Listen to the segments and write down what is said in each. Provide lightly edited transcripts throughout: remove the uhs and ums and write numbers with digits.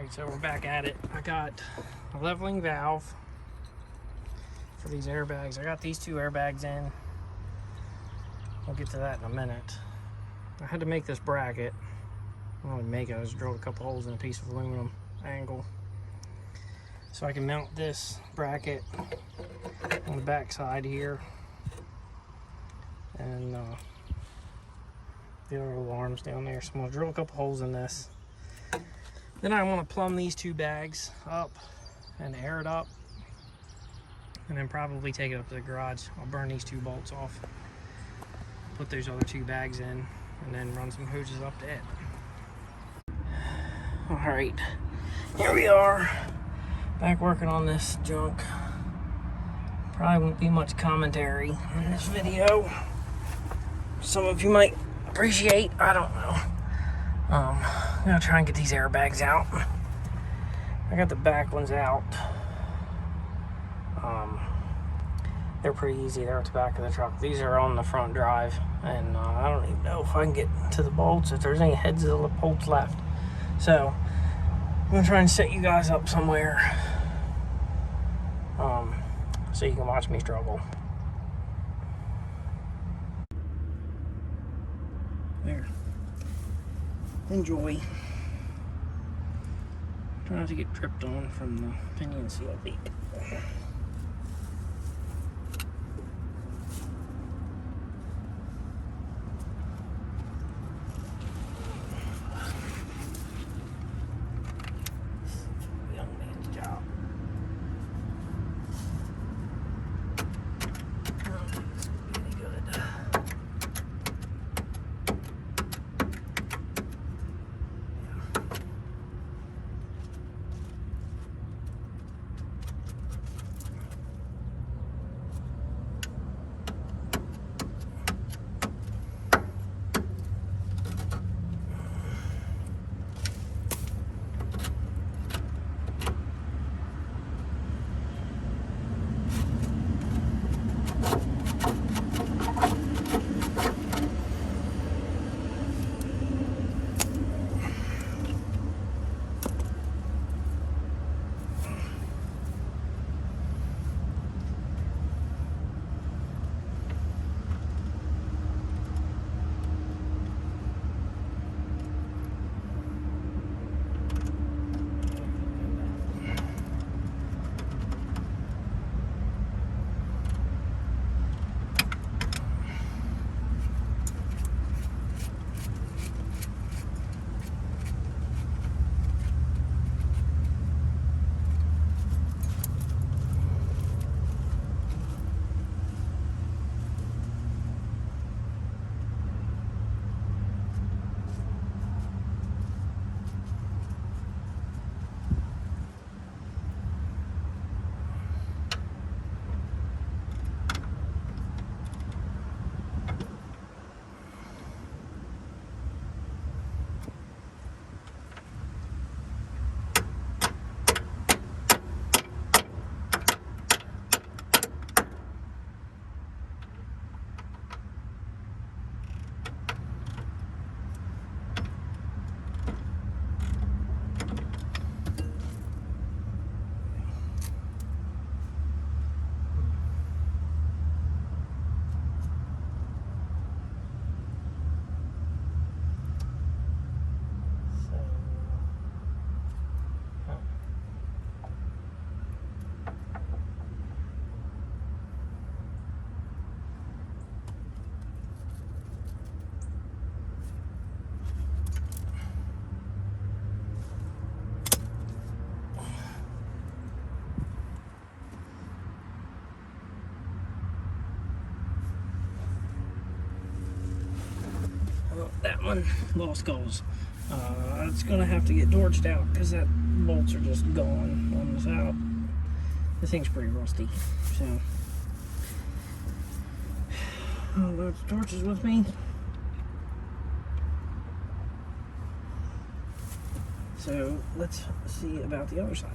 Alright, so we're back at it. I got a leveling valve for these airbags. I got these two airbags in. We'll get to that in a minute. I had to make this bracket. I don't really make it, I just drilled a couple holes in a piece of aluminum angle. So I can mount this bracket on the back side here. And the other little arms down there. So I'm going to drill a couple holes in this. Then I want to plumb these two bags up and air it up. And then probably take it up to the garage. I'll burn these two bolts off. Put those other two bags in. And then run some hoses up to it. Alright. Here we are. Back working on this junk. Probably won't be much commentary in this video. Some of you might appreciate. I don't know. I'm gonna try and get these airbags out. I got the back ones out. They're pretty easy. They're at the back of the truck. These are on the front drive, and I don't even know if I can get to the bolts, if there's any heads of the bolts left. So I'm gonna try and set you guys up somewhere, so you can watch me struggle. There. Enjoy. Try not to get tripped on from the pinion seal beak. Young man's job. Really good. That one lost goals. It's gonna have to get torched out because that bolts are just gone on this out. This thing's pretty rusty, so I'll load the torches with me. So let's see about the other side.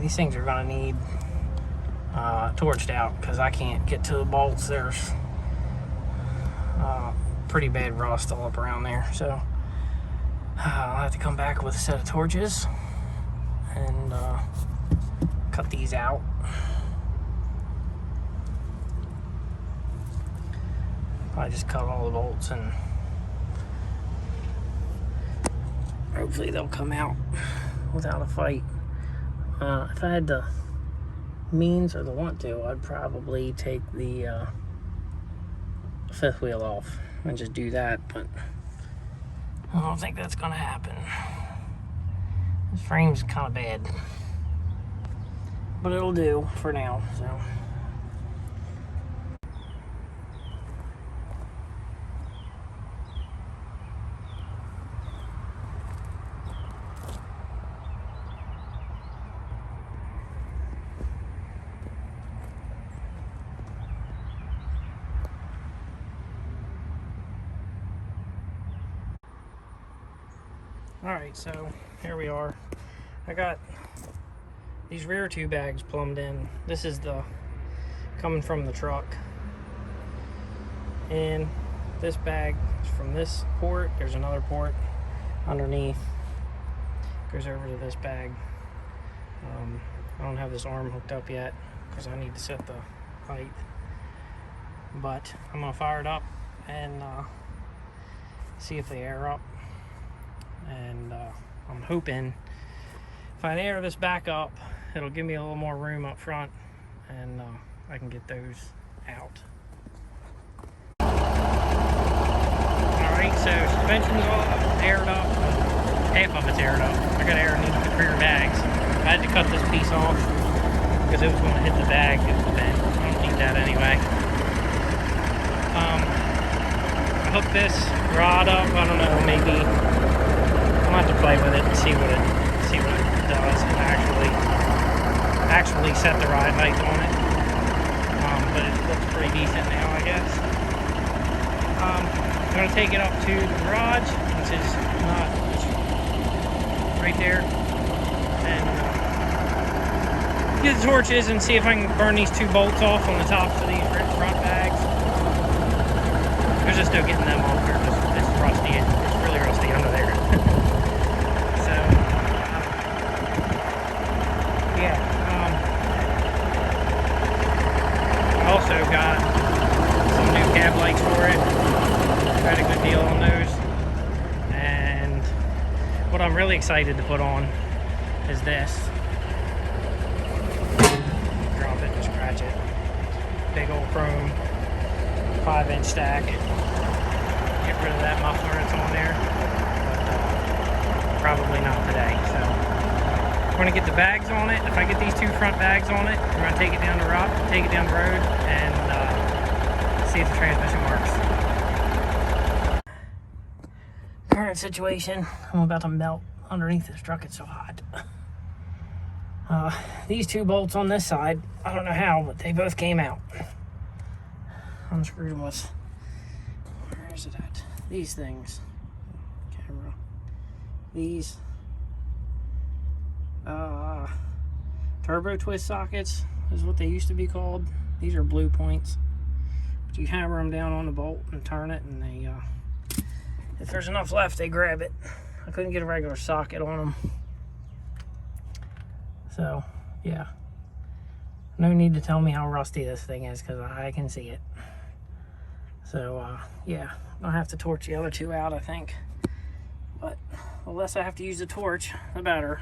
these things are gonna need torched out because I can't get to the bolts. There's pretty bad rust all up around there, so I'll have to come back with a set of torches and cut these out. I just cut all the bolts and hopefully they'll come out without a fight. If I had the means or the want to, I'd probably take the fifth wheel off and just do that, but I don't think that's gonna happen. This frame's kind of bad, but it'll do for now, so. Alright, so here we are. I got these rear two bags plumbed in. This is the coming from the truck. And this bag is from this port. There's another port underneath. Goes over to this bag. I don't have this arm hooked up yet because I need to set the height. But I'm gonna fire it up and see if they air up. And I'm hoping if I air this back up, it'll give me a little more room up front and I can get those out. Alright, so suspension's all aired up. Half of it's aired up. I got air in the rear bags. I had to cut this piece off because it was going to hit the bag. It was bent. I don't need that anyway. I hooked this rod up. I don't know, maybe I'll have to play with it and see what it does and actually set the ride height on it. But it looks pretty decent now, I guess. I'm going to take it up to the garage, which is not right there, and get the torches and see if I can burn these two bolts off on the tops of these front bags. There's just no getting them off. It's rusty. It's really rusty under there. Also got some new cab lights for it. Got a good deal on those. And what I'm really excited to put on is this. Drop it and scratch it. Big old chrome 5-inch stack. Get rid of that muffler that's on there. But probably not today. So I'm going to get the bags on it. If I get these two front bags on it, I'm going to take it down the road, and see if the transmission works. Current situation, I'm about to melt underneath this truck. It's so hot. These two bolts on this side, I don't know how, but they both came out. Unscrewed them with, where is it at? These things. Camera. These. Turbo twist sockets is what they used to be called. These are blue points, but you hammer them down on the bolt and turn it, and they if there's enough left, they grab it. I couldn't get a regular socket on them, so yeah, no need to tell me how rusty this thing is because I can see it. So yeah, I'll have to torch the other two out, I think, but the less I have to use the torch, the better.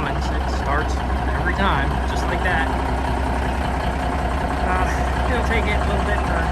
Cummins. It starts every time, just like that. It'll take it a little bit to